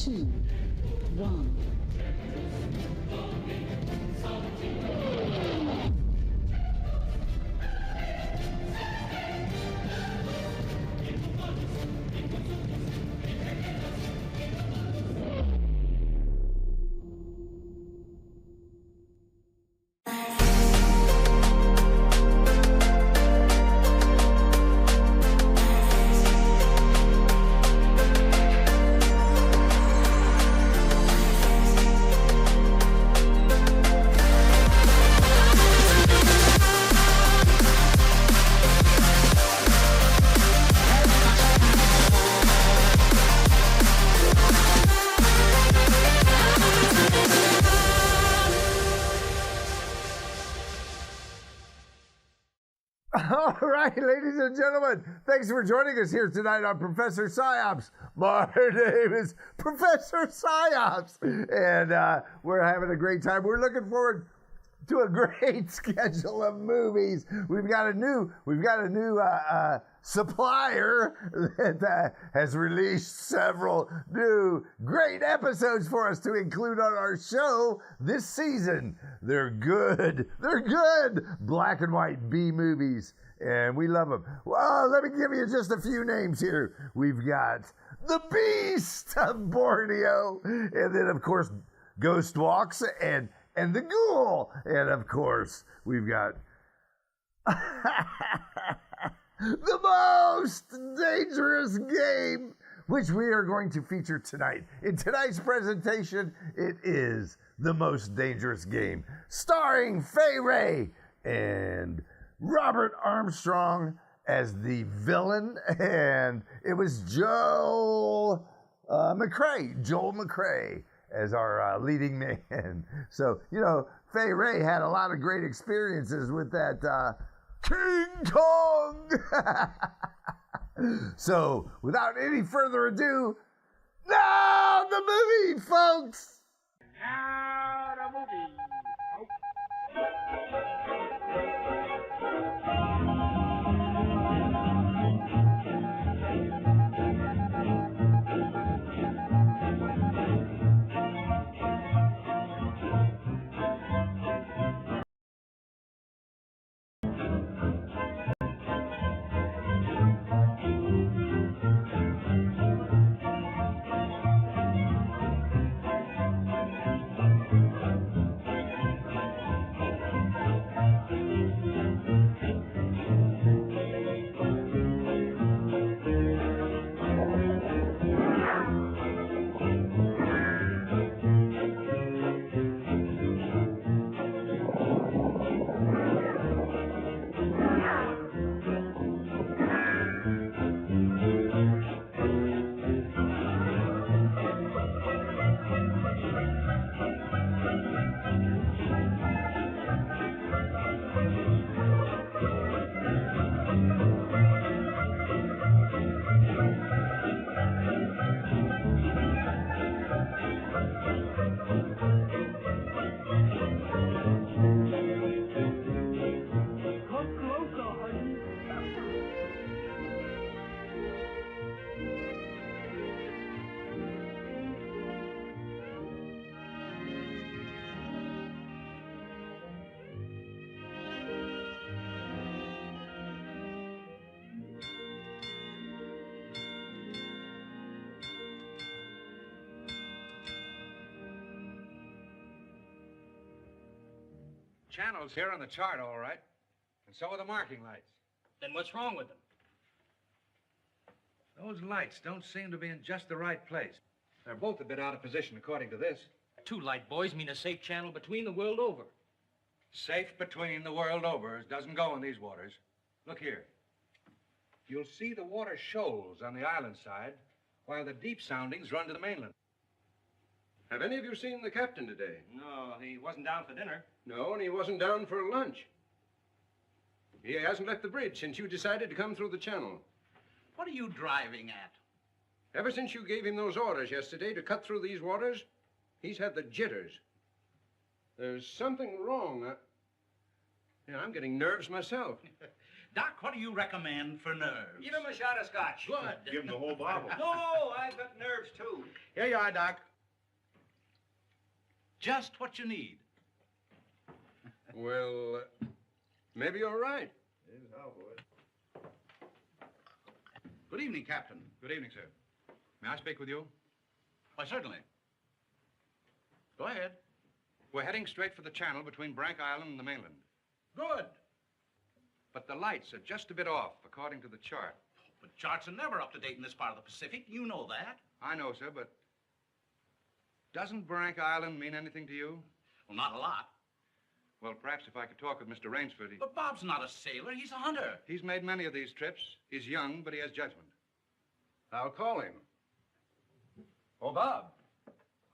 2, 1. All right, ladies and gentlemen, thanks for joining us here tonight on Professor Psyopsz. My name is Professor Psyopsz, and we're having a great time. We're looking forward to a great schedule of movies. We've got a new supplier that has released several new great episodes for us to include on our show this season. They're good. They're good black and white B movies, and we love them. Well, let me give you just a few names here. We've got The Beast of Borneo, and then, of course, Ghost Walks and The Ghoul. And, of course, we've got The Most Dangerous Game, which we are going to feature tonight. In tonight's presentation, it is The Most Dangerous Game, starring Fay Wray and Robert Armstrong as the villain, and it was Joel McCrea as our leading man. So, you know, Fay Wray had a lot of great experiences with that King Kong. So, without any further ado, now the movie, folks. Now the movie. Channels here on the chart, all right. And so are the marking lights. Then what's wrong with them? Those lights don't seem to be in just the right place. They're both a bit out of position, according to this. Two light buoys mean a safe channel between the world over. Safe between the world over doesn't go in these waters. Look here. You'll see the water shoals on the island side, while the deep soundings run to the mainland. Have any of you seen the captain today? No, he wasn't down for dinner. No, and he wasn't down for lunch. He hasn't left the bridge since you decided to come through the channel. What are you driving at? Ever since you gave him those orders yesterday to cut through these waters, he's had the jitters. There's something wrong. Yeah, I'm getting nerves myself. Doc, what do you recommend for nerves? Give him a shot of scotch. Good. Give him the whole bottle. No, I've got nerves, too. Here you are, Doc. Just what you need. Well, maybe you're right. Good evening, Captain. Good evening, sir. May I speak with you? Why, certainly. Go ahead. We're heading straight for the channel between Brank Island and the mainland. Good. But the lights are just a bit off, according to the chart. But charts are never up to date in this part of the Pacific. You know that. I know, sir, but doesn't Brank Island mean anything to you? Well, not a lot. Well, perhaps if I could talk with Mr. Rainsford. But Bob's not a sailor. He's a hunter. He's made many of these trips. He's young, but he has judgment. I'll call him. Oh, Bob.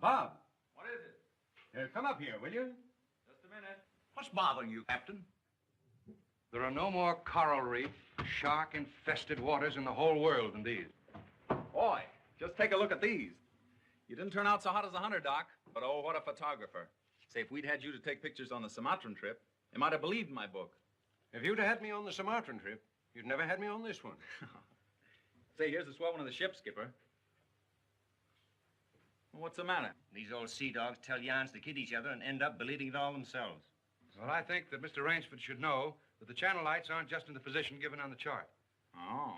Bob. What is it? Come up here, will you? Just a minute. What's bothering you, Captain? There are no more coral reef, shark-infested waters in the whole world than these. Boy, just take a look at these. You didn't turn out so hot as a hunter, Doc, but oh, what a photographer. Say, if we'd had you to take pictures on the Sumatran trip, they might have believed my book. If you'd have had me on the Sumatran trip, you'd never had me on this one. Say, here's the swell one of the ship, Skipper. Well, what's the matter? These old sea dogs tell yarns to kid each other and end up believing it all themselves. Well, I think that Mr. Rainsford should know that the channel lights aren't just in the position given on the chart. Oh.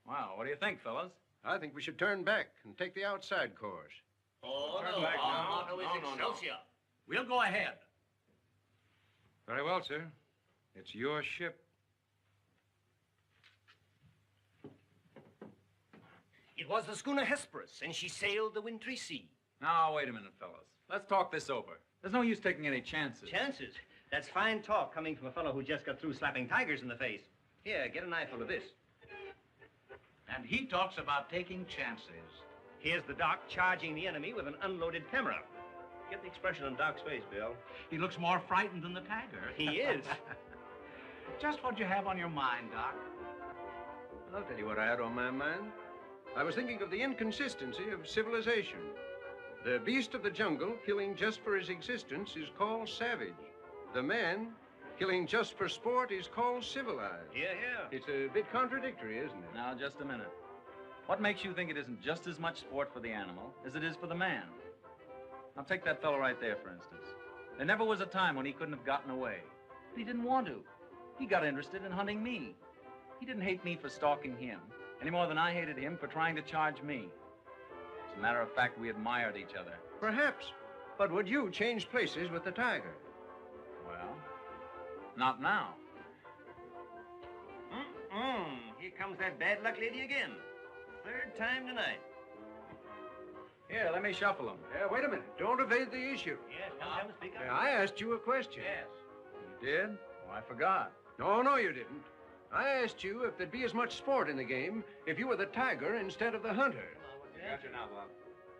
Well, what do you think, fellas? I think we should turn back and take the outside course. Oh, Turn back now. Motto is Excelsior. We'll go ahead. Very well, sir. It's your ship. It was the schooner Hesperus, and she sailed the wintry sea. Now, wait a minute, fellas. Let's talk this over. There's no use taking any chances. Chances? That's fine talk coming from a fellow who just got through slapping tigers in the face. Here, get an eyeful of this. And he talks about taking chances. Here's the Doc charging the enemy with an unloaded camera. Get the expression on Doc's face, Bill. He looks more frightened than the tiger. He is. Just what you have on your mind, Doc. I'll tell you what I had on my mind. I was thinking of the inconsistency of civilization. The beast of the jungle, killing just for his existence, is called savage. The man, killing just for sport, is called civilized. Here, here. It's a bit contradictory, isn't it? Now, just a minute. What makes you think it isn't just as much sport for the animal as it is for the man? Now, take that fellow right there, for instance. There never was a time when he couldn't have gotten away. But he didn't want to. He got interested in hunting me. He didn't hate me for stalking him, any more than I hated him for trying to charge me. As a matter of fact, we admired each other. Perhaps. But would you change places with the tiger? Well, not now. Here comes that bad luck lady again. Third time tonight. Here, let me shuffle him. Wait a minute. Don't evade the issue. Yes, come, speak up. I asked you a question. Yes. You did? Oh, I forgot. No, you didn't. I asked you if there'd be as much sport in the game if you were the tiger instead of the hunter. Got you now, Bob.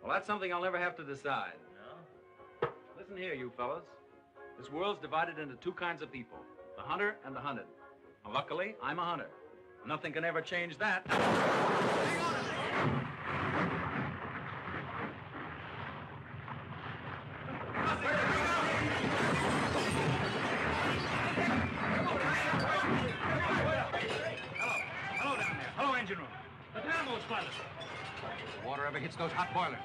Well, that's something I'll never have to decide. No? Listen here, you fellas. This world's divided into two kinds of people, the hunter and the hunted. Now, luckily, I'm a hunter. Nothing can ever change that. Hello down there. Hello, engine room. The dynamos, pilot. The water ever hits those hot boilers.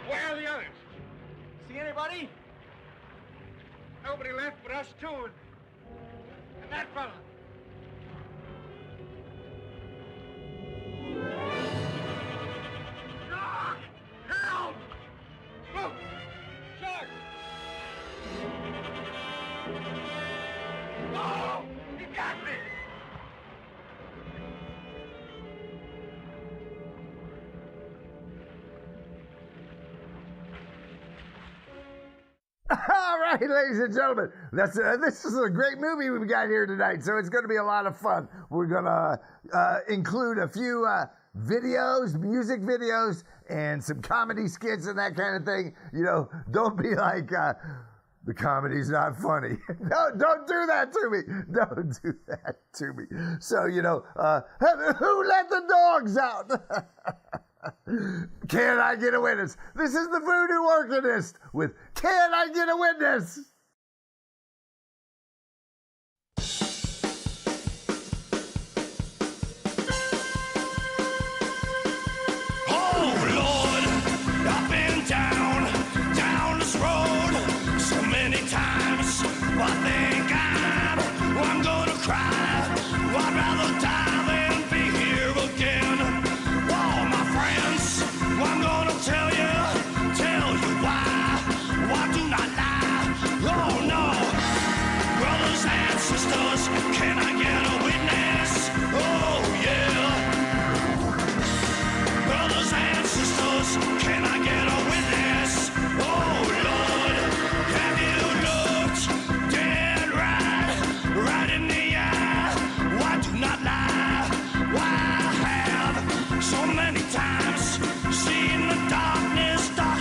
Where are the others? See anybody? Nobody left but us two and that fella. Oh, he got me! All right, ladies and gentlemen, this is a great movie we've got here tonight, so it's going to be a lot of fun. We're going to include a few videos, music videos, and some comedy skits and that kind of thing. You know, don't be like, the comedy's not funny. No, don't do that to me. Don't do that to me. So, you know, who let the dogs out? Can I get a witness? This is the Voodoo Organist with Can I Get a Witness? Oh Lord, I've been down this road so many times. I think I'm gonna cry. I'd rather die than be here again. Oh, my friends, I'm gonna tell you why do not lie. Oh no, brothers and sisters, can I get a witness? Oh yeah. Brothers and sisters, can I get a witness? Oh Lord, have you looked dead right in the eye? Why do not lie? Why have so many times seen the dark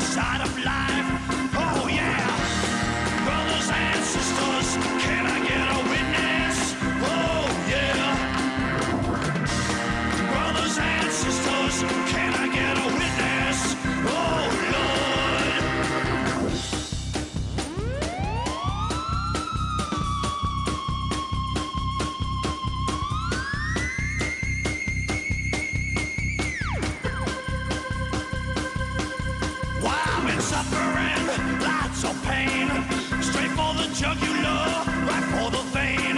side of life? Oh yeah, brothers and sisters, can I get a witness? Oh yeah. Brothers and sisters, can I get a witness? Oh, Lord. Why I've been suffering lots of pain, straight for the jugular, right for the vein.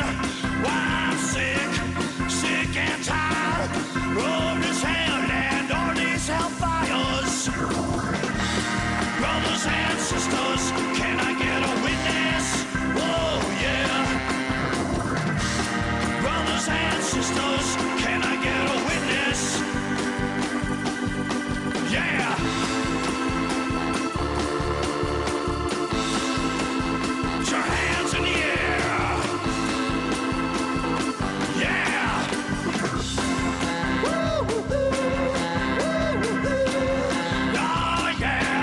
Why I'm sick and tired of this hell and all these hellfires. Brothers and sisters, can I get a witness? Oh yeah. Brothers and sisters, can I get a witness? Yeah. Put your hands in the air. Yeah. Oh, yeah.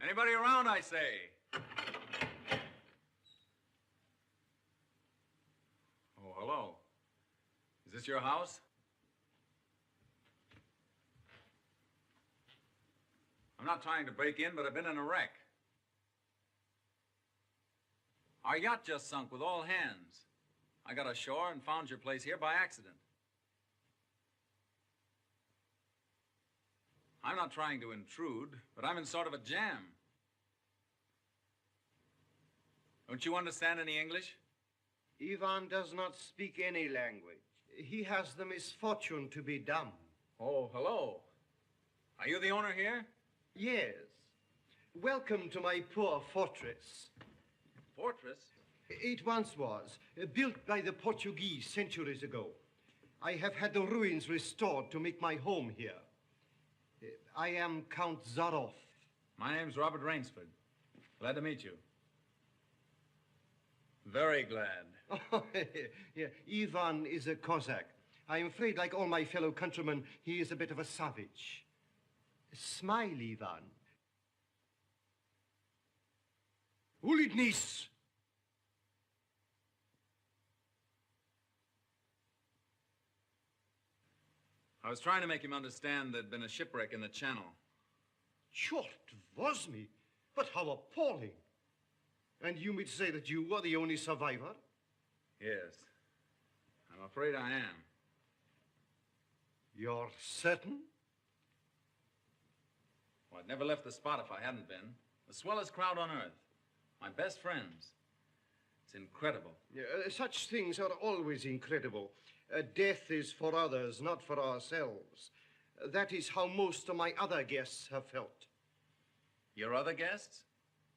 Anybody around, I say? Oh, hello. Is this your house? I'm not trying to break in, but I've been in a wreck. Our yacht just sunk with all hands. I got ashore and found your place here by accident. I'm not trying to intrude, but I'm in sort of a jam. Don't you understand any English? Ivan does not speak any language. He has the misfortune to be dumb. Oh, hello. Are you the owner here? Yes. Welcome to my poor fortress. Fortress? It once was, built by the Portuguese centuries ago. I have had the ruins restored to make my home here. I am Count Zarov. My name's Robert Rainsford. Glad to meet you. Very glad. Oh, yeah. Ivan is a Cossack. I'm afraid, like all my fellow countrymen, he is a bit of a savage. Smile, Ivan. Ulitnis! I was trying to make him understand there'd been a shipwreck in the channel. Chort was me, but how appalling. And you mean to say that you are the only survivor? Yes. I'm afraid I am. You're certain? Well, I'd never left the spot if I hadn't been. The swellest crowd on earth. My best friends. It's incredible. Such things are always incredible. Death is for others, not for ourselves. That is how most of my other guests have felt. Your other guests?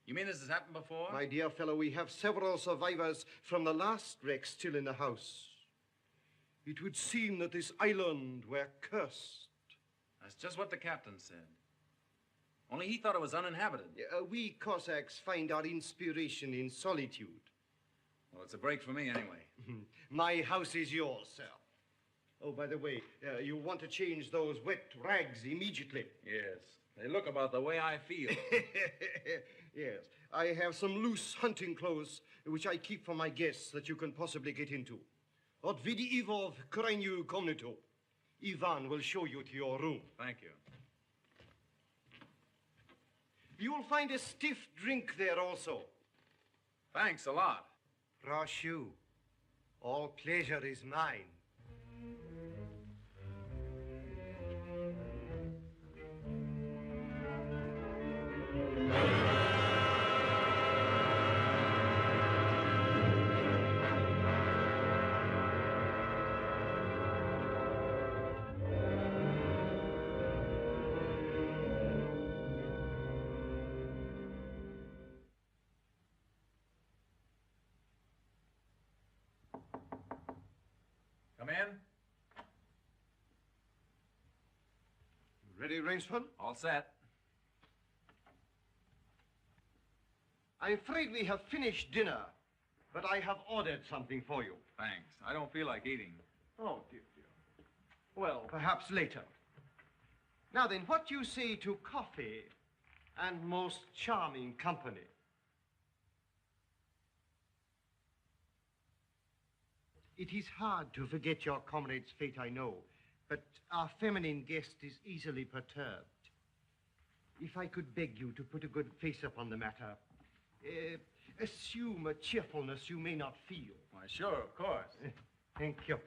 You mean this has happened before? My dear fellow, we have several survivors from the last wreck still in the house. It would seem that this island were cursed. That's just what the captain said. Only he thought it was uninhabited. We Cossacks find our inspiration in solitude. Well, it's a break for me anyway. My house is yours, sir. Oh, by the way, you want to change those wet rags immediately. Yes. They look about the way I feel. Yes. I have some loose hunting clothes which I keep for my guests that you can possibly get into. Od vidi Ivov krajnyu komnatu. Ivan will show you to your room. Thank you. You will find a stiff drink there also. Thanks a lot. Proшу. All pleasure is mine. Come in. Ready, Rainsford? All set. I'm afraid we have finished dinner, but I have ordered something for you. Thanks. I don't feel like eating. Oh, dear. Well, perhaps later. Now then, what do you say to coffee and most charming company? It is hard to forget your comrade's fate, I know, but our feminine guest is easily perturbed. If I could beg you to put a good face upon the matter, assume a cheerfulness you may not feel. Why, sure, of course. Thank you.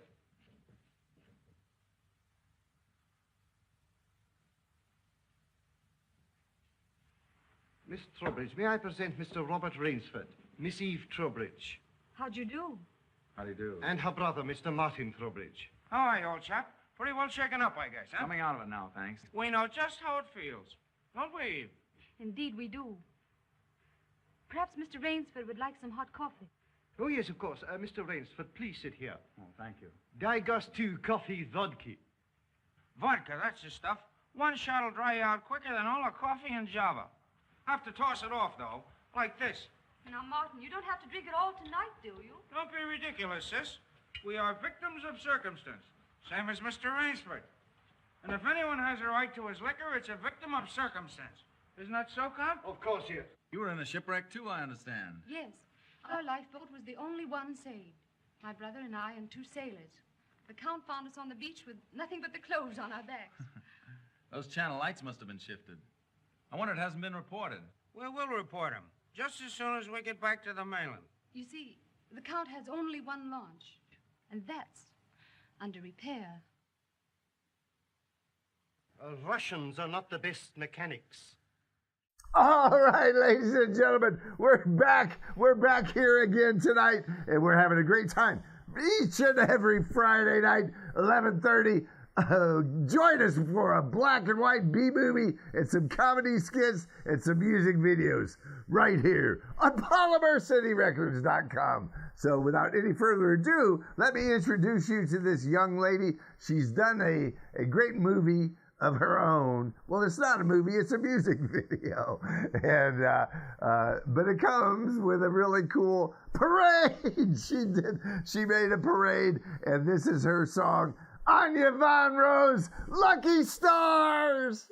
Miss Trowbridge, may I present Mr. Robert Rainsford, Miss Eve Trowbridge, How'd you do? How do you do? and her brother, Mr. Martin Trowbridge. How are you, old chap? Pretty well shaken up, I guess, huh? Coming out of it now, thanks. We know just how it feels. Don't we, Eve? Indeed, we do. Perhaps Mr. Rainsford would like some hot coffee. Oh, yes, of course. Mr. Rainsford, please sit here. Oh, thank you. Daj gostu coffee vodka. Vodka, that's the stuff. One shot'll dry you out quicker than all the coffee in Java. Have to toss it off, though, like this. Now, Martin, you don't have to drink it all tonight, do you? Don't be ridiculous, sis. We are victims of circumstance, same as Mr. Rainsford. And if anyone has a right to his liquor, it's a victim of circumstance. Isn't that so, Count? Of course, yes. You were in a shipwreck, too, I understand. Yes. Our lifeboat was the only one saved. My brother and I and 2 sailors. The Count found us on the beach with nothing but the clothes on our backs. Those channel lights must have been shifted. I wonder it hasn't been reported. Well, we'll report him. Just as soon as we get back to the mainland. You see, the Count has only one launch, and that's under repair. Russians are not the best mechanics. All right, ladies and gentlemen, we're back. We're back here again tonight, and we're having a great time. Each and every Friday night, 11:30. Join us for a black and white B-movie and some comedy skits and some music videos right here on PolymerCityRecords.com. So without any further ado, let me introduce you to this young lady. She's done a great movie of her own. Well, it's not a movie, it's a music video. And but it comes with a really cool parade. She made a parade, and this is her song, Anya Von Rose, Lucky Stars.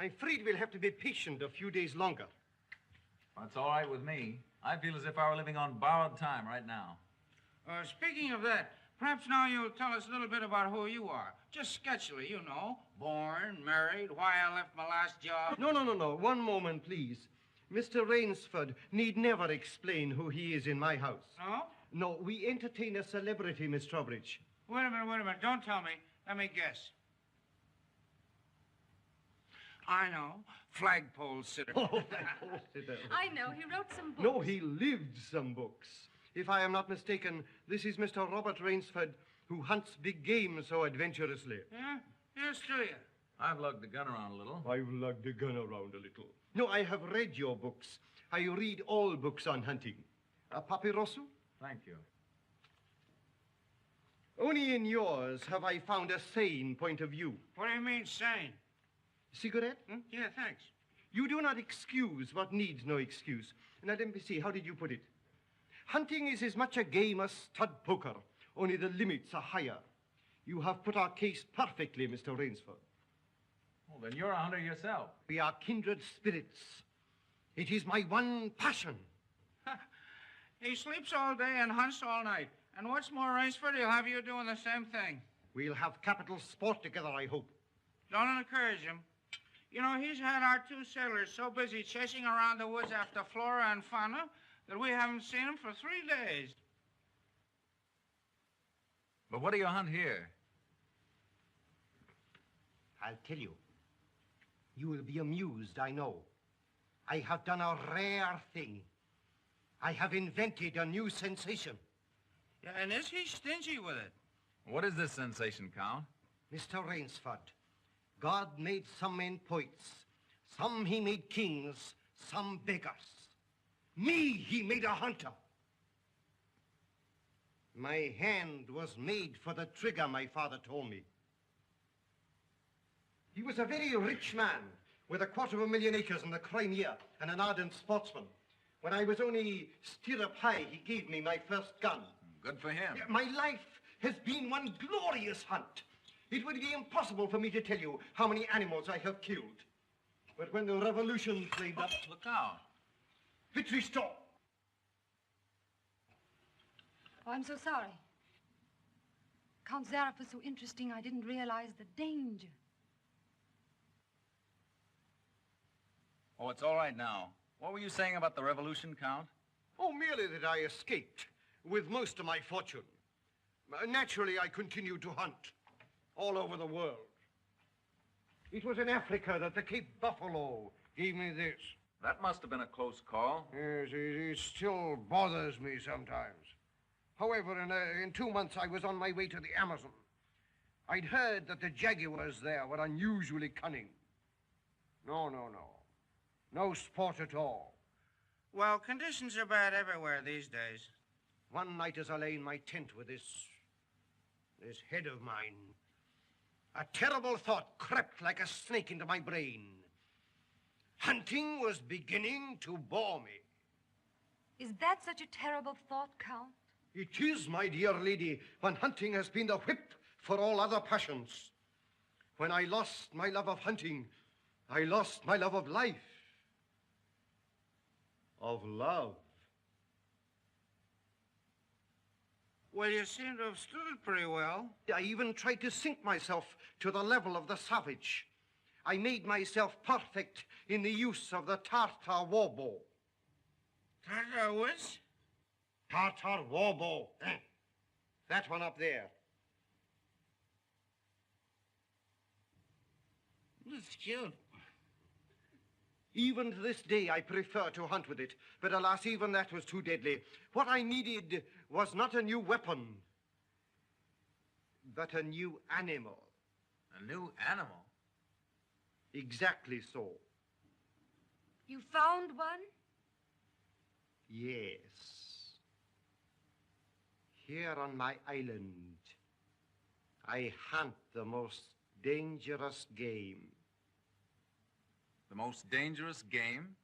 I'm afraid we'll have to be patient a few days longer. That's all right with me. I feel as if I were living on borrowed time right now. Speaking of that, perhaps now you'll tell us a little bit about who you are. Just sketchily, you know. Born, married, why I left my last job. No. One moment, please. Mr. Rainsford need never explain who he is in my house. No? No, we entertain a celebrity, Miss Trowbridge. Wait a minute. Don't tell me. Let me guess. I know. Flagpole sitter. Oh, flagpole sitter. I know. He wrote some books. No, he lived some books. If I am not mistaken, this is Mr. Robert Rainsford, who hunts big game so adventurously. Yeah? Yes, do you? I've lugged the gun around a little. I've lugged the gun around a little. No, I have read your books. I read all books on hunting. Papiroso? Thank you. Only in yours have I found a sane point of view. What do you mean, sane? Cigarette? Yeah, thanks. You do not excuse what needs no excuse. Now, let me see, how did you put it? Hunting is as much a game as stud poker, only the limits are higher. You have put our case perfectly, Mr. Rainsford. Well, then you're a hunter yourself. We are kindred spirits. It is my one passion. He sleeps all day and hunts all night. And what's more, Rainsford, he'll have you doing the same thing. We'll have capital sport together, I hope. Don't encourage him. You know, he's had our two sailors so busy chasing around the woods after flora and fauna that we haven't seen him for 3 days. But what do you hunt here? I'll tell you. You will be amused, I know. I have done a rare thing. I have invented a new sensation. Yeah, and is he stingy with it? What is this sensation, Count? Mr. Rainsford, God made some men poets. Some he made kings, some beggars. Me he made a hunter. My hand was made for the trigger, my father told me. He was a very rich man with 250,000 acres in the Crimea and an ardent sportsman. When I was only stirrup high, he gave me my first gun. Good for him. My life has been one glorious hunt. It would be impossible for me to tell you how many animals I have killed. But when the revolution flamed up... Look out. Victory stop! Oh, I'm so sorry. Count Zarif was so interesting, I didn't realize the danger. Oh, it's all right now. What were you saying about the revolution, Count? Oh, merely that I escaped with most of my fortune. Naturally, I continued to hunt all over the world. It was in Africa that the Cape Buffalo gave me this. That must have been a close call. Yes, it still bothers me sometimes. However, in 2 months, I was on my way to the Amazon. I'd heard that the jaguars there were unusually cunning. No. No sport at all. Well, conditions are bad everywhere these days. One night as I lay in my tent with this head of mine, a terrible thought crept like a snake into my brain. Hunting was beginning to bore me. Is that such a terrible thought, Count? It is, my dear lady, when hunting has been the whip for all other passions. When I lost my love of hunting, I lost my love of life. Of love. Well, you seem to have stood it pretty well. I even tried to sink myself to the level of the savage. I made myself perfect in the use of the Tartar war bow. Tartar what? Tartar war bow. That one up there. That's cute. Even to this day, I prefer to hunt with it. But alas, even that was too deadly. What I needed was not a new weapon, but a new animal. A new animal? Exactly so. You found one? Yes. Here on my island, I hunt the most dangerous game. The most dangerous game?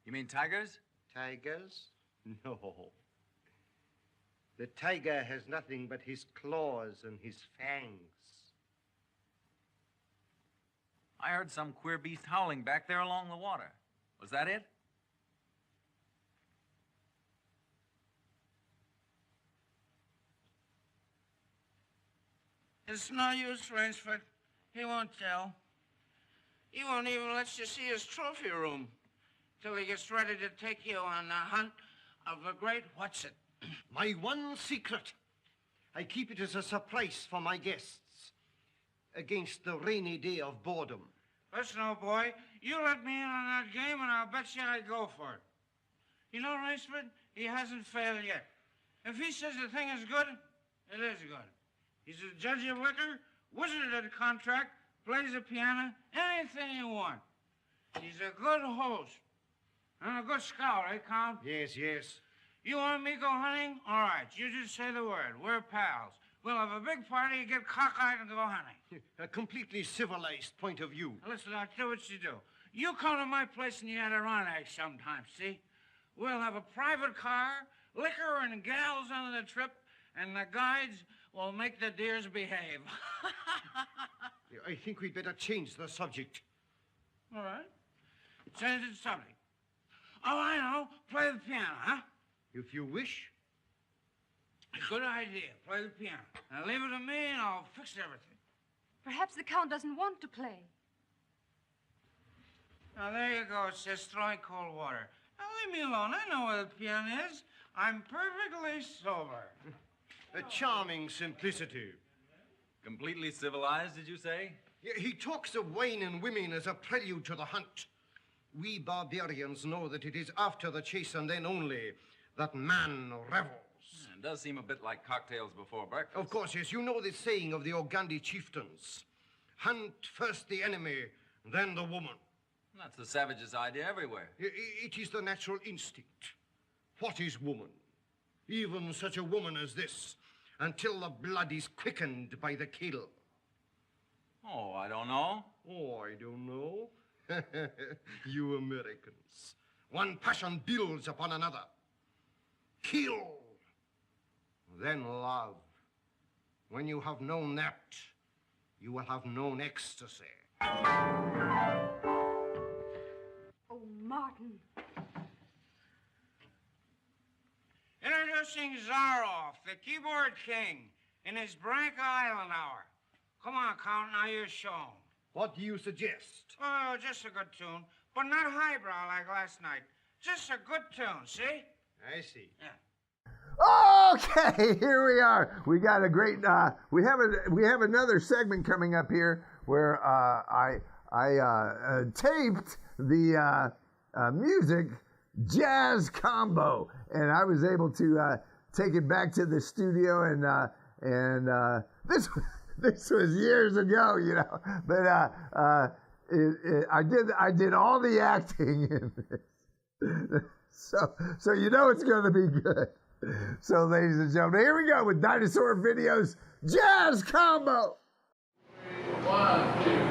You mean tigers? Tigers? No. The tiger has nothing but his claws and his fangs. I heard some queer beast howling back there along the water. Was that it? It's no use, Rainsford. He won't tell. He won't even let you see his trophy room till he gets ready to take you on the hunt of the great What's-It. My one secret. I keep it as a surprise for my guests against the rainy day of boredom. Listen, old boy, you let me in on that game, and I'll bet you I'd go for it. You know, Rainsford, he hasn't failed yet. If he says the thing is good, it is good. He's a judge of liquor, wizard at a contract, plays the piano, anything you want. He's a good host. And a good scout, eh, Count? Yes, yes. You want me to go hunting? All right, you just say the word. We're pals. We'll have a big party, get cockeyed, and go hunting. A completely civilized point of view. Now, listen, I'll tell you what you do. You come to my place in the Adirondacks sometime, see? We'll have a private car, liquor and gals on the trip, and the guides will make the deers behave. I think we'd better change the subject. All right. Change the subject. Oh, I know. Play the piano, huh? If you wish. Good idea. Play the piano. Now leave it to me, and I'll fix everything. Perhaps the Count doesn't want to play. Now, there you go. It says throwing cold water. Now, leave me alone. I know where the piano is. I'm perfectly sober. A charming simplicity. Completely civilized, did you say? He talks of wine and women as a prelude to the hunt. We barbarians know that it is after the chase and then only that man revels. It does seem a bit like cocktails before breakfast. Of course, yes. You know the saying of the Ogandi chieftains. Hunt first the enemy, then the woman. That's the savage's idea everywhere. It is the natural instinct. What is woman? Even such a woman as this, until the blood is quickened by the kill. Oh, I don't know. Oh, I don't know. You Americans. One passion builds upon another. Kill, then love. When you have known that, you will have known ecstasy. Oh, Martin. Introducing Zaroff, the keyboard king, in his Branca Island hour. Come on, Count, now you're shown. What do you suggest? Oh, just a good tune, but not highbrow like last night. Just a good tune, see? I see. Yeah. Okay, here we are. We got a great. We have another segment coming up here where I taped the music jazz combo, and I was able to take it back to the studio, and this was years ago, you know. But I did all the acting in this, so you know it's going to be good. So, ladies and gentlemen, here we go with Dinosaur Video's Jazz Combo. 1, 2.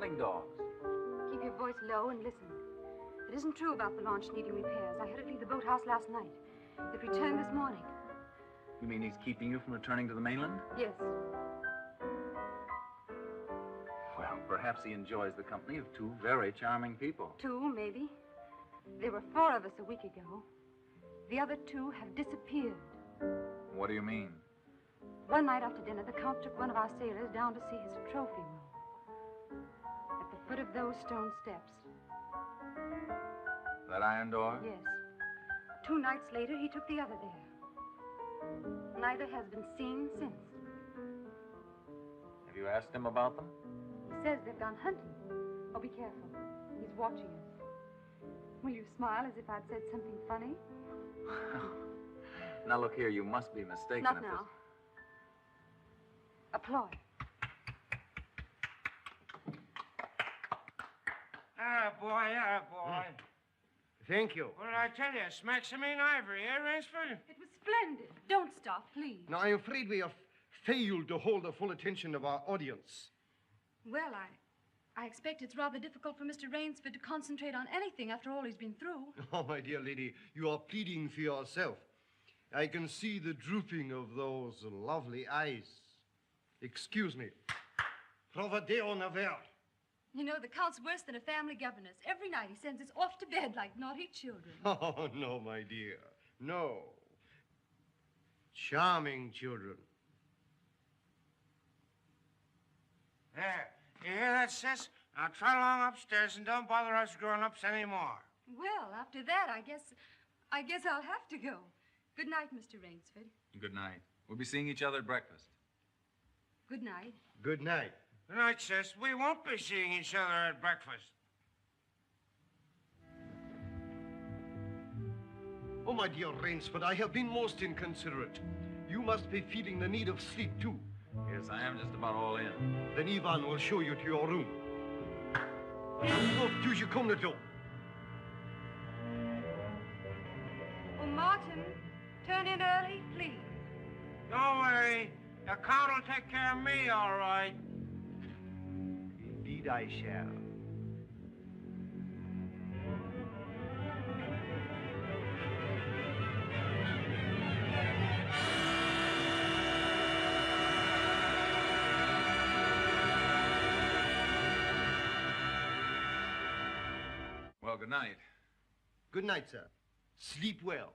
Hunting dogs. Keep your voice low and listen. It isn't true about the launch needing repairs. I had it leave the boathouse last night. It returned this morning. You mean he's keeping you from returning to the mainland? Yes. Well, perhaps he enjoys the company of two very charming people. Two, maybe. There were 4 of us a week ago. The other 2 have disappeared. What do you mean? One night after dinner, the Count took one of our sailors down to see his trophy room. At the foot of those stone steps. That iron door? Yes. 2 nights later, he took the other there. Neither has been seen since. Have you asked him about them? He says they've gone hunting. Oh, be careful. He's watching us. Will you smile as if I'd said something funny? Now, look here, you must be mistaken. Not now. A ploy. Boy. Thank you. What did I tell you? Smack some in ivory, eh, Rainsford? It was splendid. Don't stop, please. Now, I'm afraid we have failed to hold the full attention of our audience. Well, I expect it's rather difficult for Mr. Rainsford to concentrate on anything after all he's been through. Oh, my dear lady, you are pleading for yourself. I can see the drooping of those lovely eyes. Excuse me. Provadeo naver. You know, the Count's worse than a family governess. Every night he sends us off to bed like naughty children. Oh, no, my dear. No. Charming children. There. You hear that, sis? Now trot along upstairs and don't bother us grown-ups anymore. Well, after that, I guess I'll have to go. Good night, Mr. Rainsford. Good night. We'll be seeing each other at breakfast. Good night. Good night. Good night, sis. We won't be seeing each other at breakfast. Oh, my dear Rainsford, I have been most inconsiderate. You must be feeling the need of sleep, too. Yes, I am just about all in. Then Ivan will show you to your room. Oh, tu je come to. Oh, Martin, turn in early, please. Don't worry. The Count will take care of me, all right. Indeed I shall. Well, good night. Good night, sir. Sleep well.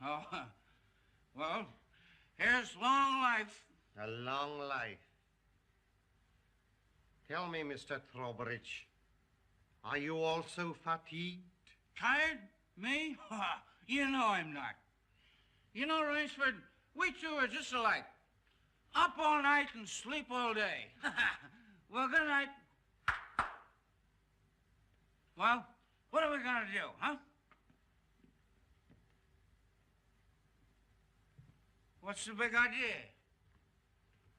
Oh, well, here's long life. A long life. Tell me, Mr. Trowbridge, are you also fatigued? Tired? Me? You know I'm not. You know, Rainsford, we two are just alike. Up all night and sleep all day. Well, good night. Well, what are we going to do, huh? What's the big idea?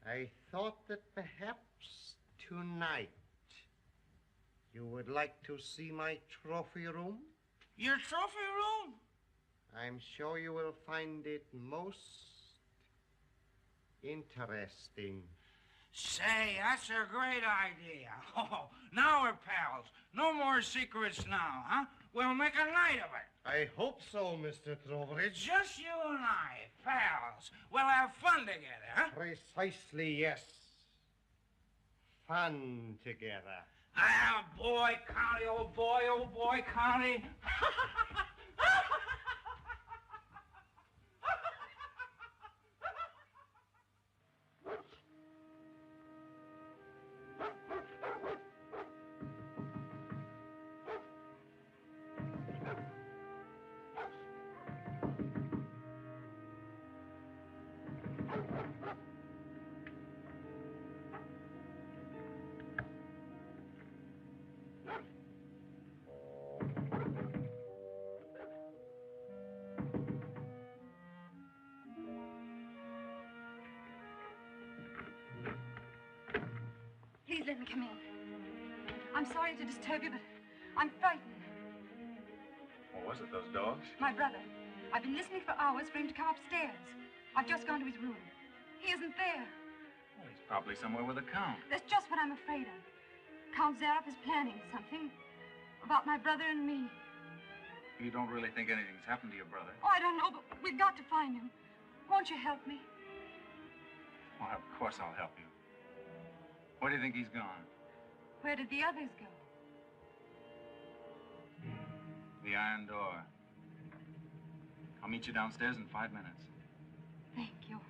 I thought that perhaps tonight you would like to see my trophy room. Your trophy room? I'm sure you will find it most interesting. Say, that's a great idea. Oh, now we're pals. No more secrets now, huh? We'll make a night of it. I hope so, Mr. Trowbridge. Just you and I, pals. We'll have fun together, huh? Precisely, yes. Fun together. Ah, boy, Connie, oh boy, Connie. Please let me come in. I'm sorry to disturb you, but I'm frightened. was it, those dogs? My brother. I've been listening for hours for him to come upstairs. I've just gone to his room. He isn't there. Well, he's probably somewhere with the Count. That's just what I'm afraid of. Count Psyopsz is planning something about my brother and me. You don't really think anything's happened to your brother? Oh, I don't know, but we've got to find him. Won't you help me? Well, of course I'll help you. Where do you think he's gone? Where did the others go? The iron door. I'll meet you downstairs in 5 minutes. Thank you.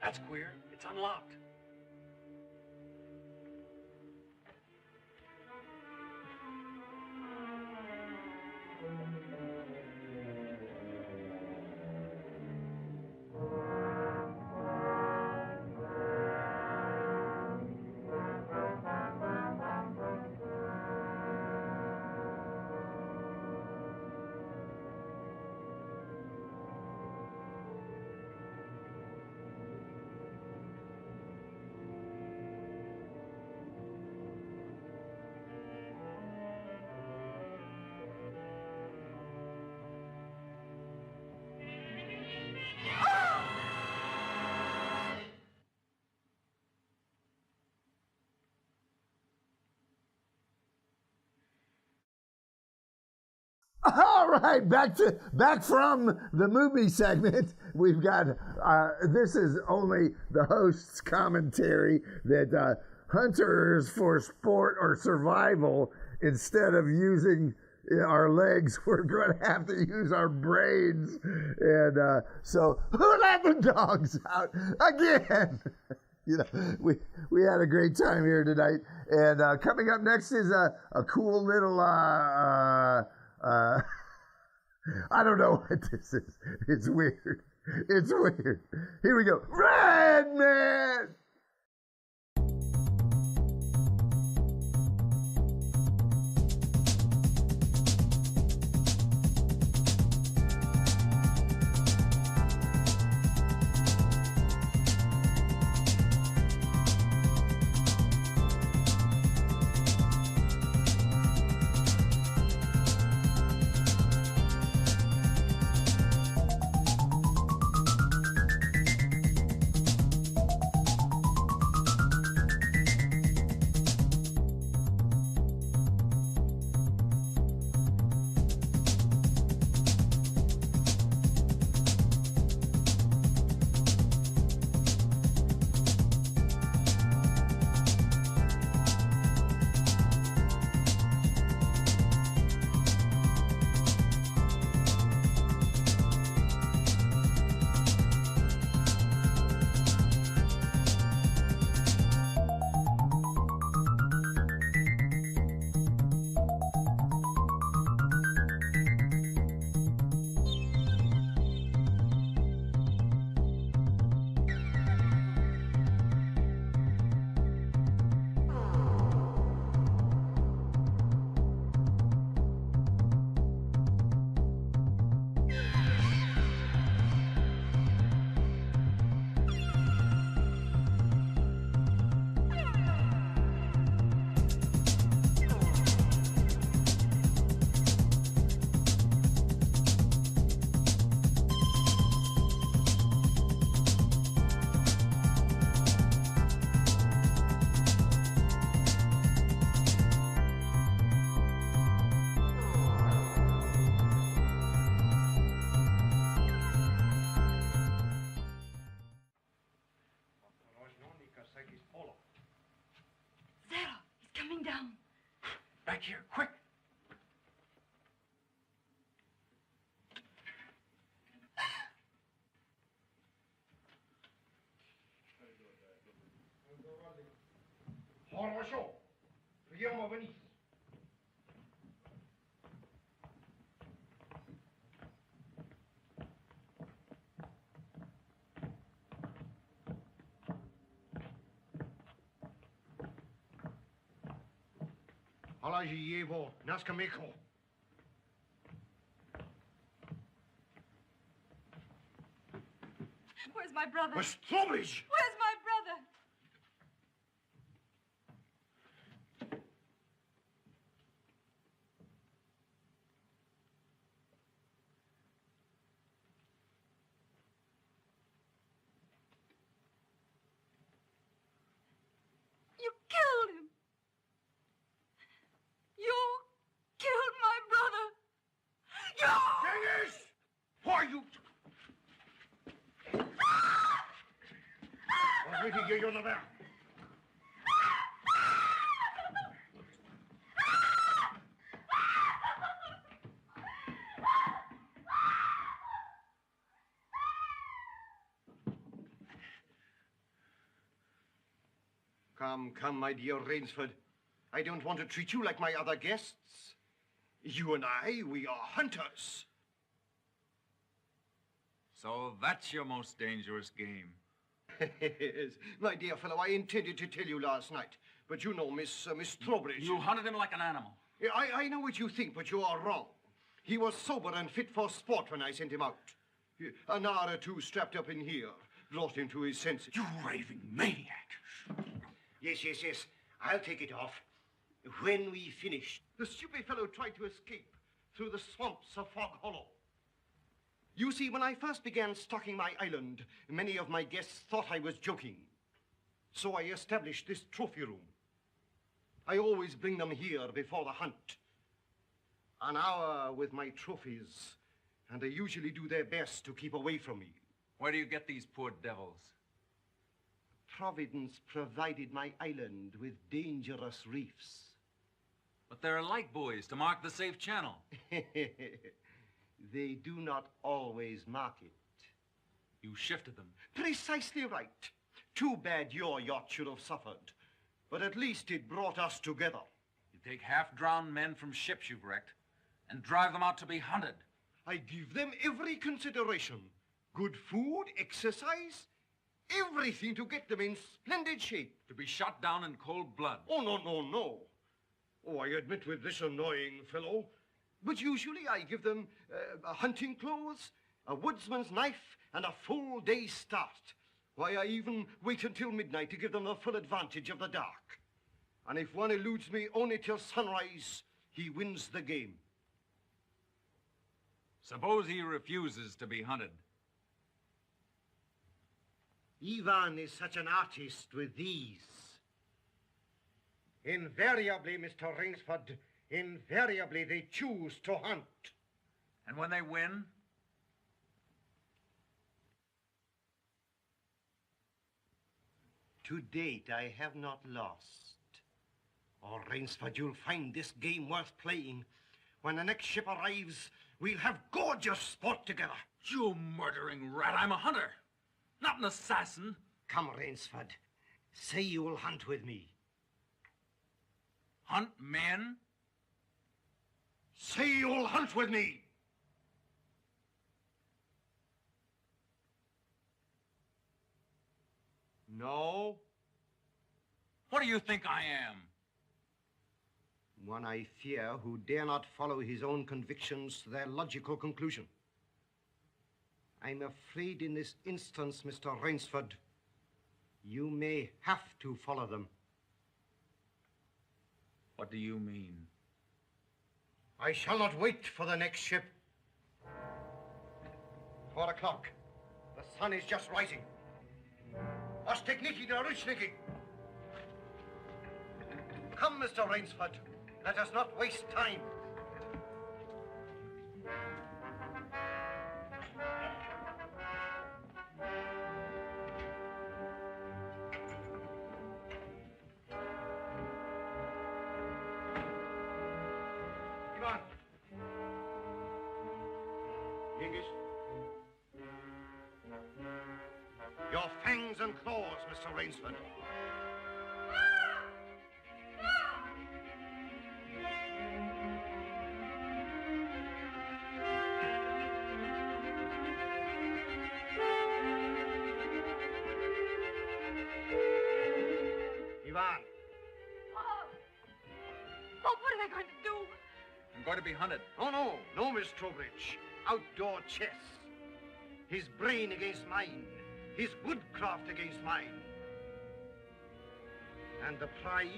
That's queer. It's unlocked. All right, back from the movie segment. We've got this is only the host's commentary that hunters for sport or survival, instead of using our legs, we're going to have to use our brains. And so, who let the dogs out again? You know, we had a great time here tonight. And coming up next is a cool little. I don't know what this is. It's weird. It's weird. Here we go. Red Man! Back here, quick! Хорошо. Приема вниз. Halajiyevo, Naskameko. Where's my brother? Strawberries! Where's my brother? You killed him. You killed my brother. You! Dennis! Why you... Возьмите ее наверх. Come, my dear Rainsford. I don't want to treat you like my other guests. You and I, we are hunters. So that's your most dangerous game. Yes, my dear fellow, I intended to tell you last night, but you know Miss Trowbridge. You hunted him like an animal. Yeah, I know what you think, but you are wrong. He was sober and fit for sport when I sent him out. An hour or two strapped up in here brought him to his senses. You raving maniac. Yes. I'll take it off. When we finish, the stupid fellow tried to escape through the swamps of Fog Hollow. You see, when I first began stocking my island, many of my guests thought I was joking. So I established this trophy room. I always bring them here before the hunt. An hour with my trophies, and they usually do their best to keep away from me. Where do you get these poor devils? Providence provided my island with dangerous reefs. But there are light buoys to mark the safe channel. They do not always mark it. You shifted them. Precisely right. Too bad your yacht should have suffered. But at least it brought us together. You take half-drowned men from ships you've wrecked and drive them out to be hunted. I give them every consideration. Good food, exercise, everything to get them in splendid shape. To be shot down in cold blood. Oh, no. Oh, I admit with this annoying fellow. But usually I give them hunting clothes, a woodsman's knife, and a full day's start. Why, I even wait until midnight to give them the full advantage of the dark. And if one eludes me only till sunrise, he wins the game. Suppose he refuses to be hunted. Ivan is such an artist with these. Invariably, Mr. Rainsford, invariably they choose to hunt. And when they win? To date, I have not lost. Oh, Rainsford, you'll find this game worth playing. When the next ship arrives, we'll have gorgeous sport together. You murdering rat, I'm a hunter, not an assassin. Come, Rainsford, say you will hunt with me. Hunt men? Say you'll hunt with me. No. What do you think I am? One, I fear, who dare not follow his own convictions to their logical conclusion. I'm afraid in this instance, Mr. Rainsford, you may have to follow them. What do you mean? I shall not wait for the next ship. 4 o'clock. The sun is just rising. Ostekniki, Narushniki. Come, Mr. Rainsford. Let us not waste time. Ivan. Yengiz. Your fangs and claws, Mr. Rainsford. Oh, what are to be hunted. Oh, no. No, Miss Trowbridge. Outdoor chess. His brain against mine. His woodcraft against mine. And the prize?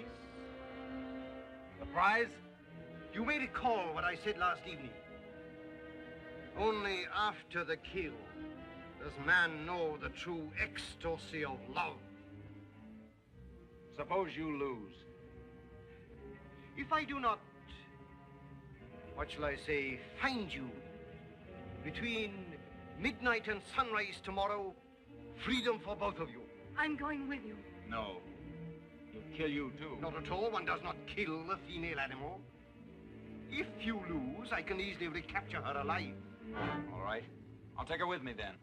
The prize? You may recall what I said last evening. Only after the kill does man know the true ecstasy of love. Suppose you lose. If I do not, what shall I say, find you between midnight and sunrise tomorrow, freedom for both of you. I'm going with you. No. He'll kill you, too. Not at all. One does not kill a female animal. If you lose, I can easily recapture her alive. All right. I'll take her with me, then.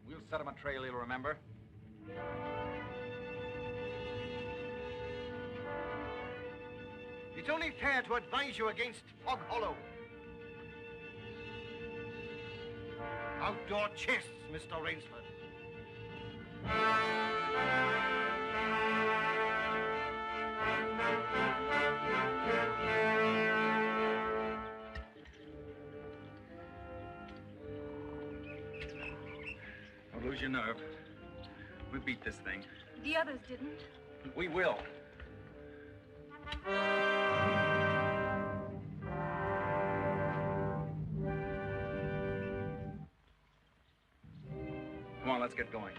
We'll set him a trail he'll remember. It's only fair to advise you against Fog Hollow. Outdoor chess, Mr. Rainsford. Don't lose your nerve. We beat this thing. The others didn't. We will. Come on, let's get going.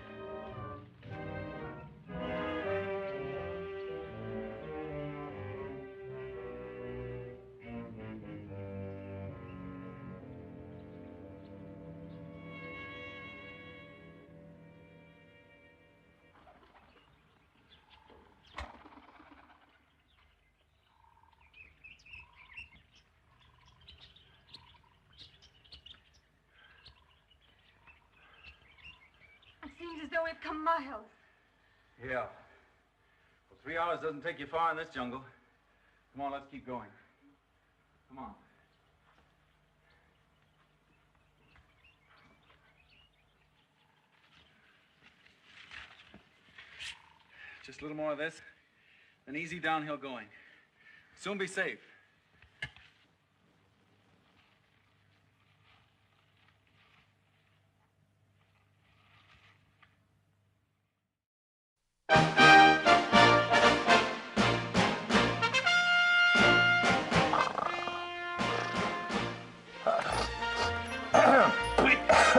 It seems as though we've come miles. Yeah. Well, 3 hours doesn't take you far in this jungle. Come on, let's keep going. Come on. Just a little more of this, then easy downhill going. Soon be safe.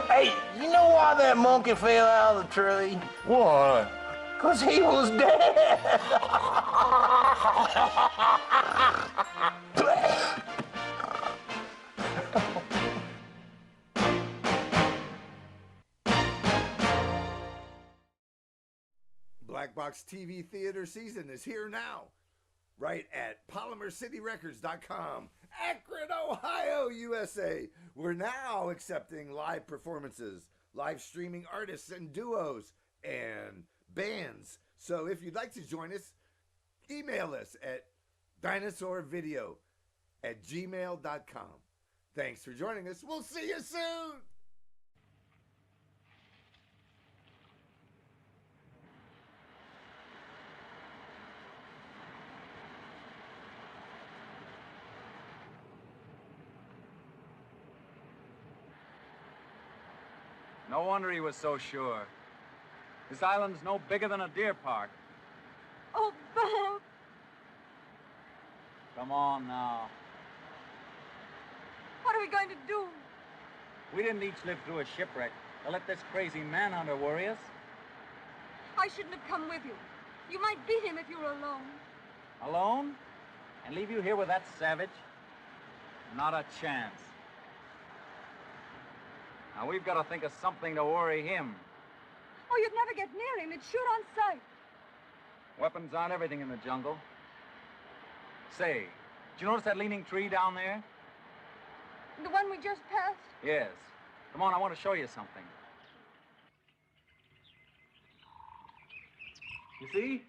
Hey, you know why that monkey fell out of the tree? Why? 'Cause he was dead. Black Box TV Theater season is here now. Right at PolymerCityRecords.com, Akron, Ohio, USA. We're now accepting live performances, live streaming artists and duos, and bands. So if you'd like to join us, email us at dinosaurvideo@gmail.com. Thanks for joining us. We'll see you soon. No wonder he was so sure. This island's no bigger than a deer park. Oh, Bob! Come on now. What are we going to do? We didn't each live through a shipwreck to let this crazy manhunter worry us. I shouldn't have come with you. You might beat him if you were alone. Alone? And leave you here with that savage? Not a chance. Now, we've got to think of something to worry him. Oh, you'd never get near him. He'd shoot on sight. Weapons aren't everything in the jungle. Say, did you notice that leaning tree down there? The one we just passed? Yes. Come on, I want to show you something. You see?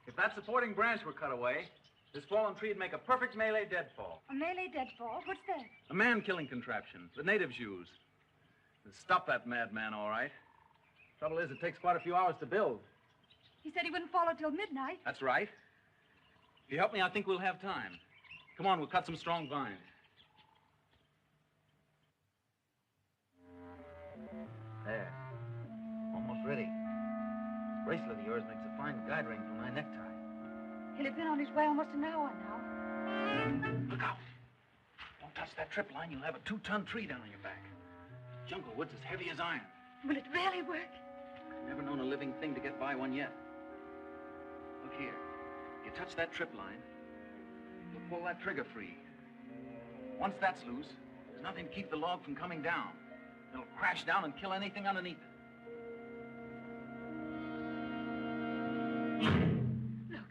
If that supporting branch were cut away, this fallen tree would make a perfect melee deadfall. A melee deadfall? What's that? A man-killing contraption the natives use. It'll stop that madman, all right. Trouble is, it takes quite a few hours to build. He said he wouldn't follow till midnight. That's right. If you help me, I think we'll have time. Come on, we'll cut some strong vines. There. Almost ready. This bracelet of yours makes a fine guide ring for my necktie. He'll have been on his way almost an hour now. Look out. Don't touch that trip line. You'll have a 2-ton tree down on your back. Jungle wood's as heavy as iron. Will it really work? I've never known a living thing to get by one yet. Look here. You touch that trip line, you'll pull that trigger free. Once that's loose, there's nothing to keep the log from coming down. It'll crash down and kill anything underneath it. Look.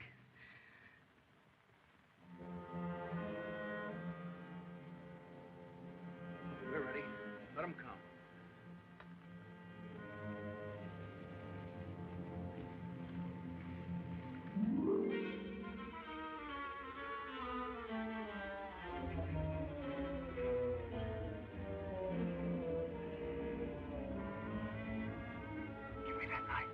We're ready. Let them come. Give me that knife.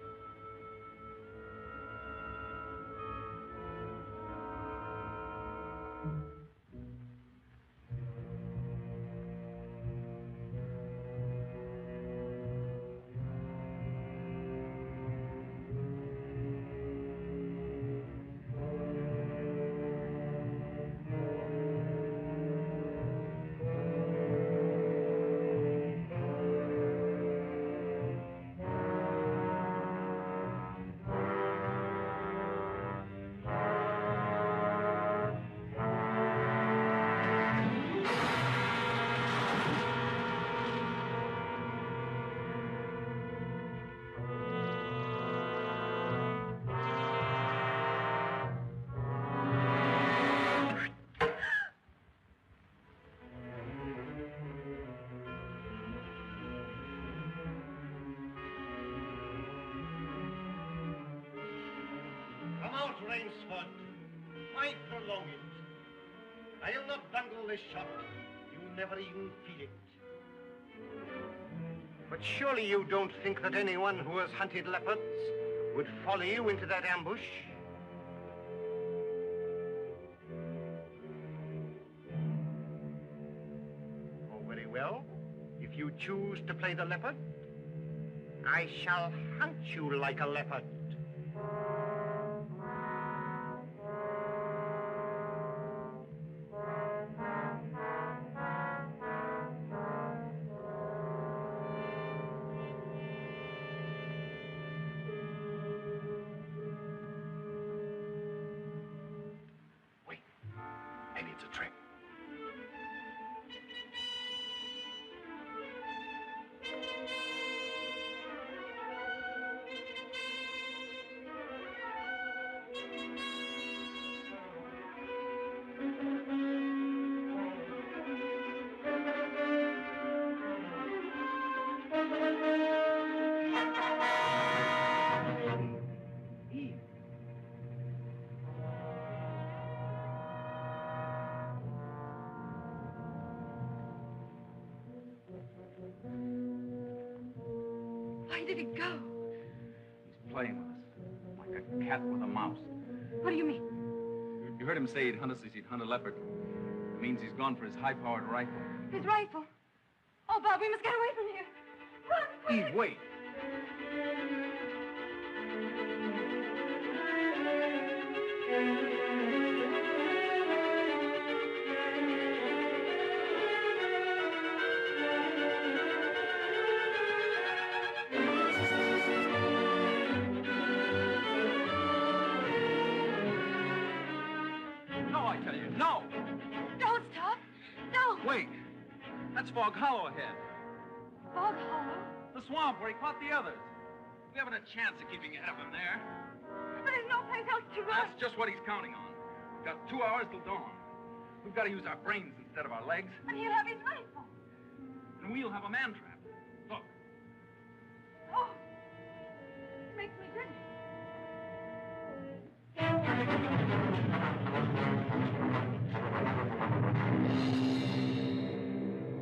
Come out, Rainsford. Why prolong it? I'll not bungle this shot. You'll never even feel it. But surely you don't think that anyone who has hunted leopards would follow you into that ambush? Oh, very well. If you choose to play the leopard, I shall hunt you like a leopard. Maybe it's a trick. Where did it go? He's playing with us, like a cat with a mouse. What do you mean? You heard him say he'd hunt us as he'd hunt a leopard. It means he's gone for his high-powered rifle. His rifle. Oh, Bob, we must get away from here. Run, quick! Eve, wait. No, I tell you, no! Don't stop. No. Wait. That's Fog Hollow ahead. Fog Hollow. The swamp where he caught the others. We haven't a chance of keeping ahead of him there. But there's no place else to run. That's just what he's counting on. We've got 2 hours till dawn. We've got to use our brains instead of our legs. And he'll have his rifle. And we'll have a man trap. Look. Oh. Makes me grin.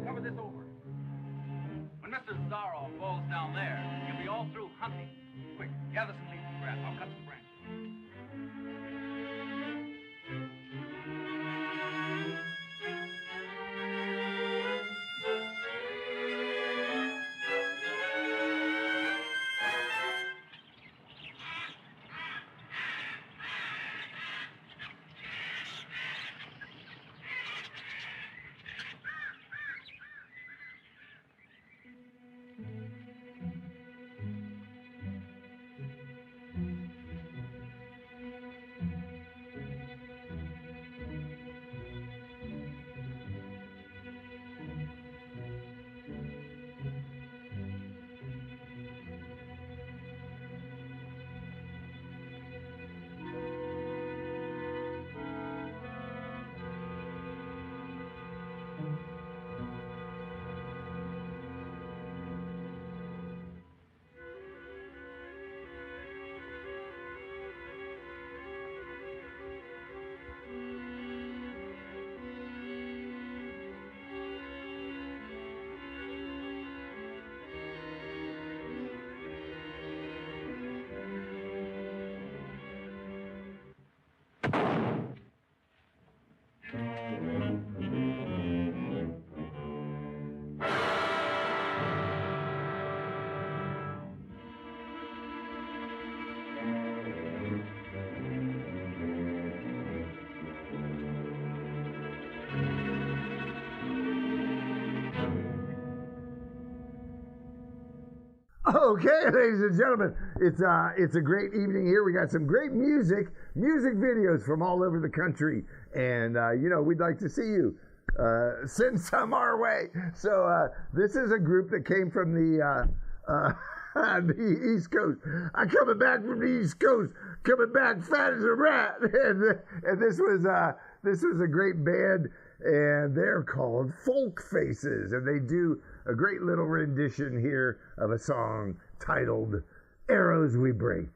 Cover this over. When Mr. Zaroff falls down there, you'll be all through hunting. Quick, gather some leaves and grass. I'll cut some branches. Okay, ladies and gentlemen, it's a great evening here. We got some great music videos from all over the country, and we'd like to see you. Send some our way. So this is a group that came from the East Coast. I'm coming back from the East Coast, coming back fat as a rat, and this was a great band, and they're called Folk Faces, and they do a great little rendition here of a song titled "Arrows We Break."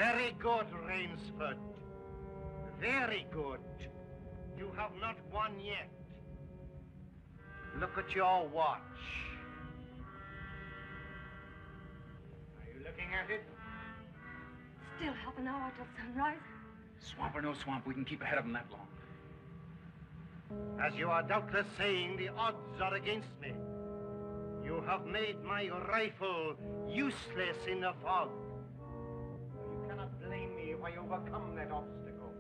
Very good, Rainsford. Very good. You have not won yet. Look at your watch. Are you looking at it? Still half an hour till sunrise. Swamp or no swamp, we can keep ahead of them that long. As you are doubtless saying, the odds are against me. You have made my rifle useless in the fog. You cannot blame me if I overcome that obstacle.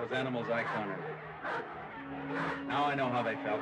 Those animals I cornered. Now I know how they felt.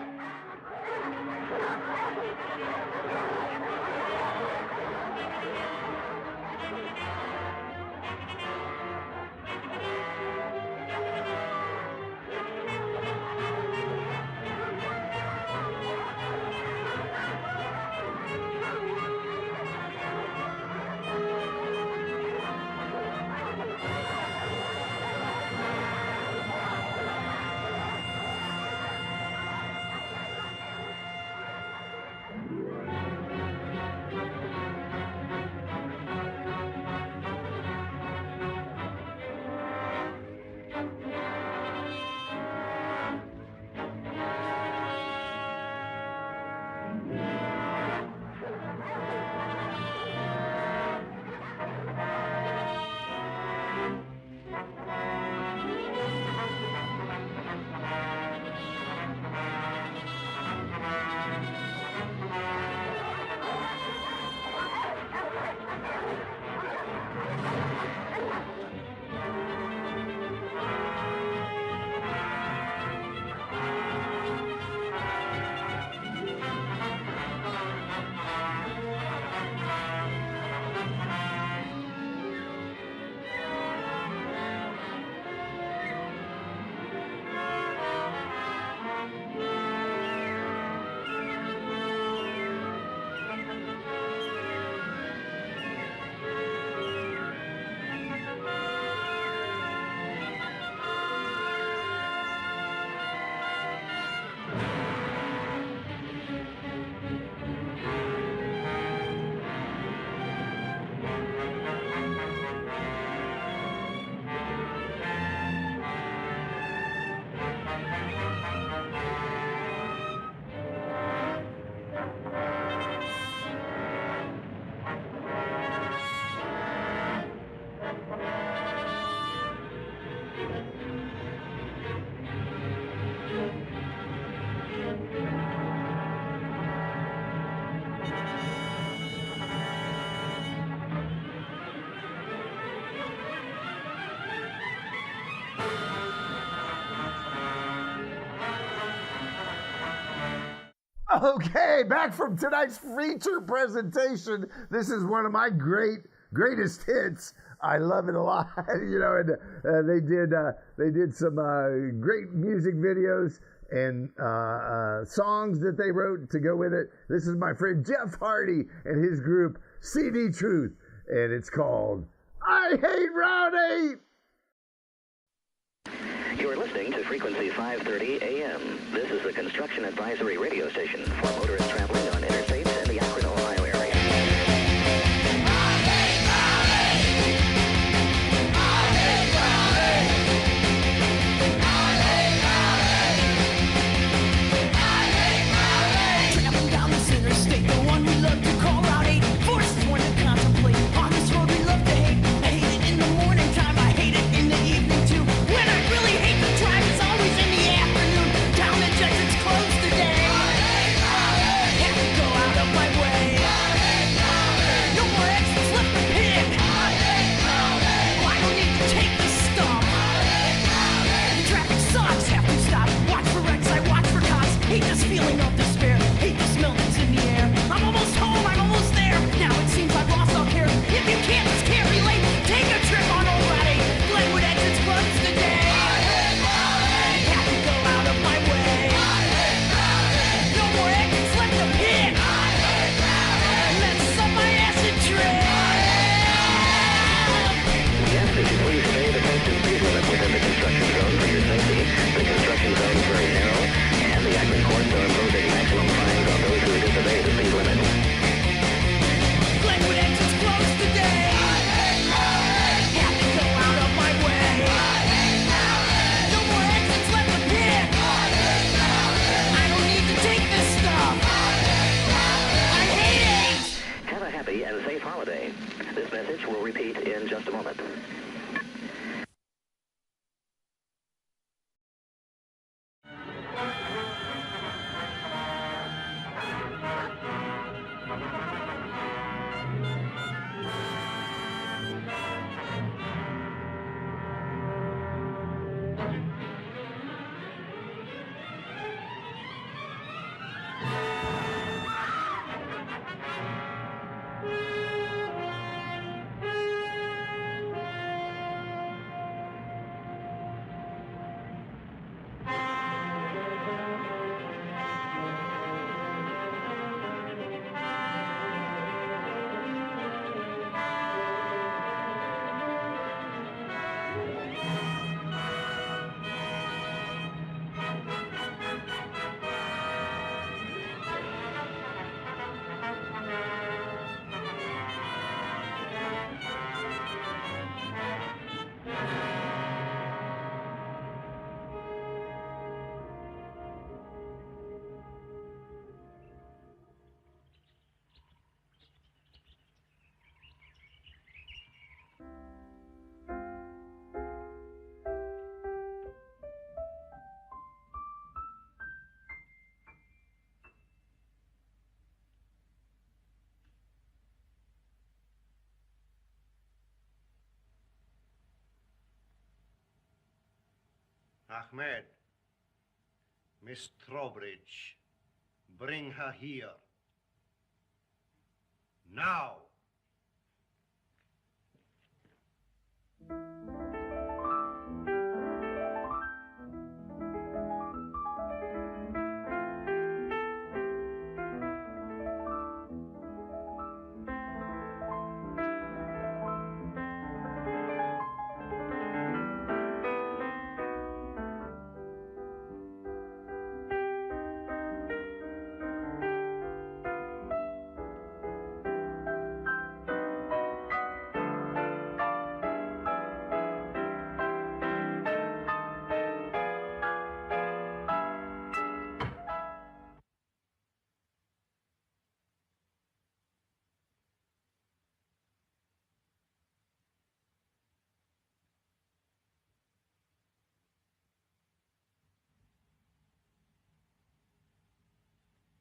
Okay, back from tonight's feature presentation. This is one of my greatest hits. I love it a lot, you know. And they did some great music videos and songs that they wrote to go with it. This is my friend Jeff Hardy and his group CD Truth, and it's called "I Hate Route 8." You're listening to Frequency 530 AM. This is the construction advisory radio station for motorists traveling on interstates in the Akron, Ohio area. Traveling down this interstate, the one we love to call Route 8. Forces one to contemplate on this road we love to hate. I hate it in the morning time, I hate it in the evening too. When I really hate the drive, it's always in the afternoon. Down the jets, it's closed today. Have to go out of my way. No more exits left to pick. I don't need to take this stop. Traffic sucks, have to stop. Watch for wrecks, I watch for cops. Hate this feeling of despair. Hate the smell that's in the air. I'm almost home, I'm almost there. Now it seems I've lost all care. If you can't, just can't relate. Take a trip on old Route 8. Glenwood exits closed today. Have to go out of my way. No more exits left to pick. Let's up my acid trip. Yes, if you please stay the posted speed limit within the construction zone for your safety. The construction zone is very narrow, and the Akron courts are imposing maximum fines on those who disobey the speed limit. Glenwood exits closed today. Have to go out of my way. No more exits left to pick. I don't need to take this stuff. I hate it. Have a happy and safe holiday. This message will repeat in just a moment. Ahmed, Miss Trowbridge, bring her here. Now.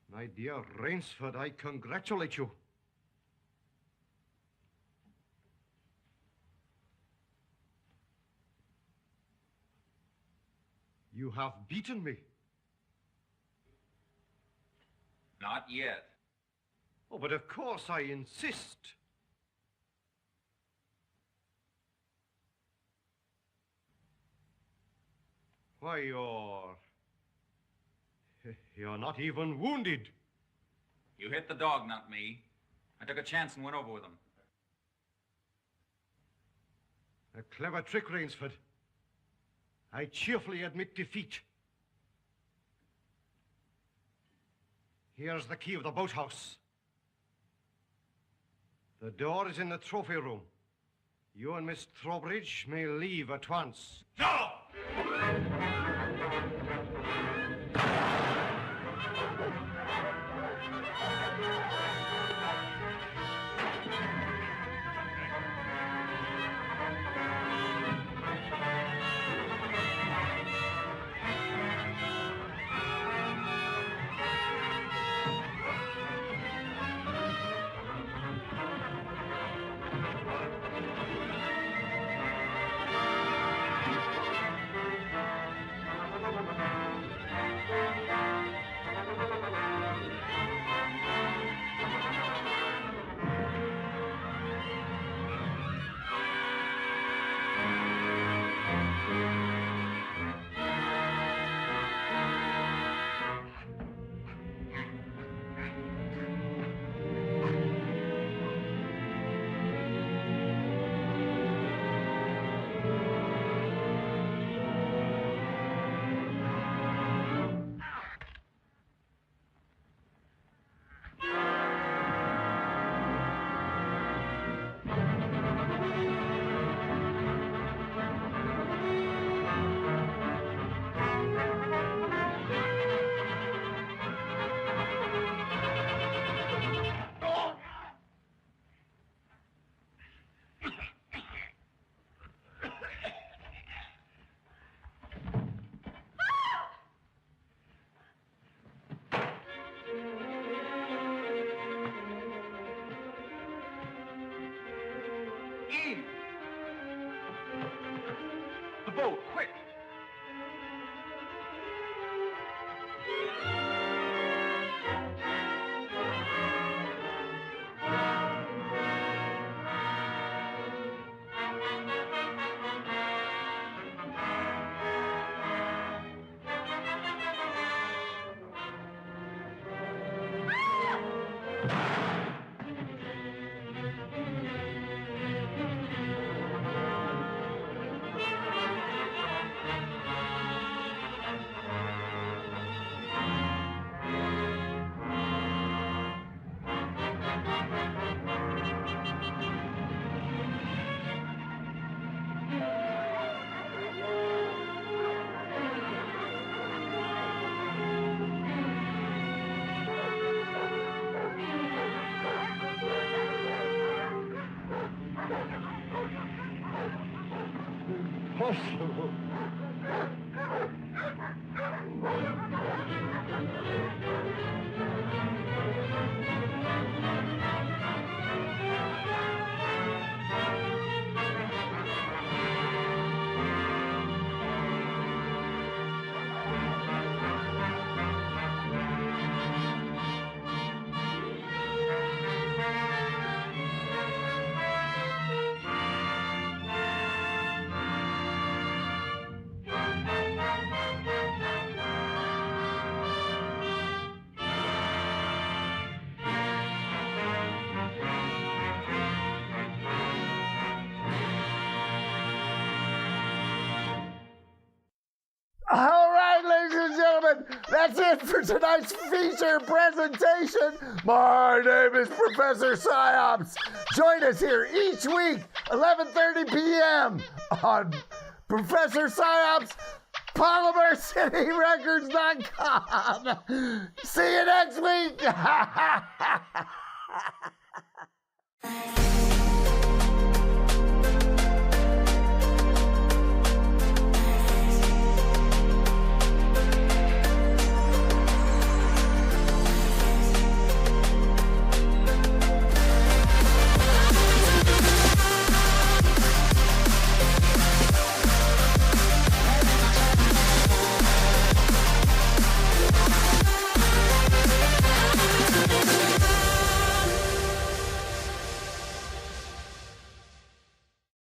My dear Rainsford, I congratulate you. You have beaten me. Not yet. Oh, but of course I insist. Why, you're not even wounded. You hit the dog, not me. I took a chance and went over with him. A clever trick, Rainsford. I cheerfully admit defeat. Here's the key of the boathouse. The door is in the trophy room. You and Miss Trowbridge may leave at once. No! The boat, quick! All right, ladies and gentlemen, that's it for tonight's feature presentation. My name is Professor Psyopsz. Join us here each week, 11:30 p.m. on Professor Psyopsz, PolymerCityRecords.com. See you next week.